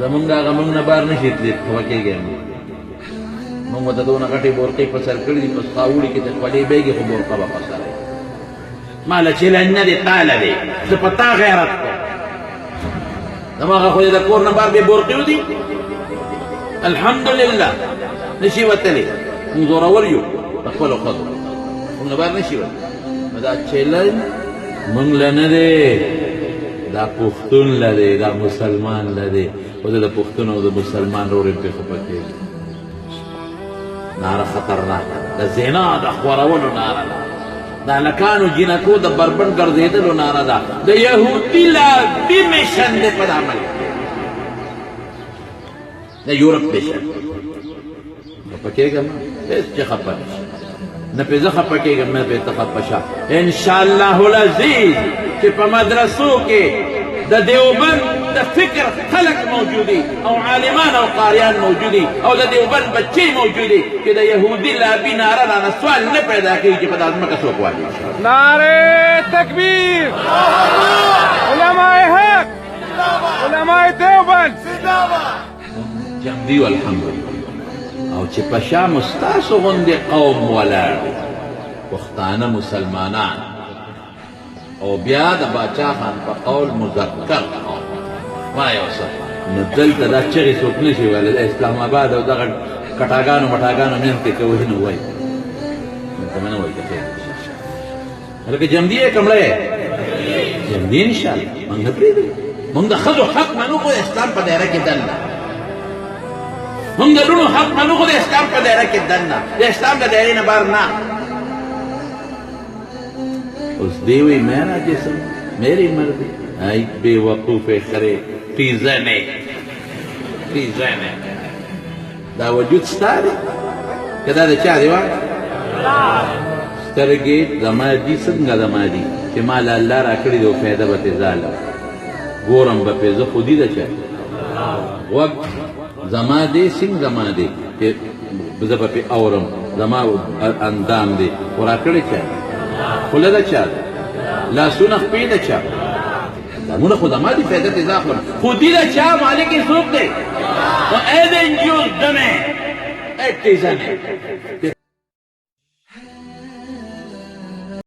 زمونږ هغه موږ نه بار نشي تللی خفه کېږي موږ ورته دونه غټې بورقې په سر کړي دي په خاوړي کې د خولې بیګې خو بورقه به په سر ما له چلن نه دی تاله دی زه په تا غیرت کوم زما هغه خو د کور نه بار بې بورقې ودي الحمدلله نشي وتلی موږ زورور یو په خپلو ښځو موږ نه بار نشي وتلی نو دا چلن موږ له نه دی دا پښتون له دی دا مسلمان له دی خو زه د پښتون او د مسلمان رور یم پرې خفه کېږم ناره خطرناکه د زنا د خورولو ناره ده د هلکانو جینکو د بربنډ ګرځېدلو ناره ده د یهودي لابي میشن دی په دا ملک د یورپ میشن خفه کېږم هېڅ چې خفه نه شي نه پې زه خفه کېږم نه پې ته خفه شه انشاءالله العزیز چې په مدرسو کې د دیوبند د فکر خلق موجودي او عالمان او قاریان موجودي او د دیوبند بچې موجودي چې د یهودي لابي ناره رانه سوال نه پیدا کوي چې په دا ځمکه څوک والي نعره تکبیر علماء حق علماء دیوبند جمدي والحمدلله او چې په شام ستاسو غوندې قوم ولاړ پښتانه مسلمانان او بیا د باچا خان په قول مذکر قوم ما یو څه نو دلته دا چغې څوک نشي ویلی د اسلام آباد او دغه کټاګانو مټاګانو منځ کې که وایي نو وایي دلته مې نه وایي که خیر هلکه جمدي یې کمړی یې جمدي انشاءالله موږ نه پرېږدو موږ د ښځو حق منو خو د اسلام په دایره کې دننه موږ د لوڼو حق منو خو د اسلام په دایره کې دننه د اسلام د دایرې نه بهر نه اس دیوی میرا جسم میری مرضی ای بے وقوف خرے پیزنے دا وجود ستاری کدا دا چا دیوا سترگی زما دی څنګه زما دی چې مال الله را کړی دو فایده به ظالم ګورم به په زه خودی دا چا وق زما دی څنګه زما دی چې زه به اورم زما اندام دی ورا کړی چا خوله ده چا لاسونه خپې ده چا دمونه خو زما دي فایده ترې زه اخلم خودي ده چا مالک یې څوک دی نو ای د انجوز دمې ای تیزنې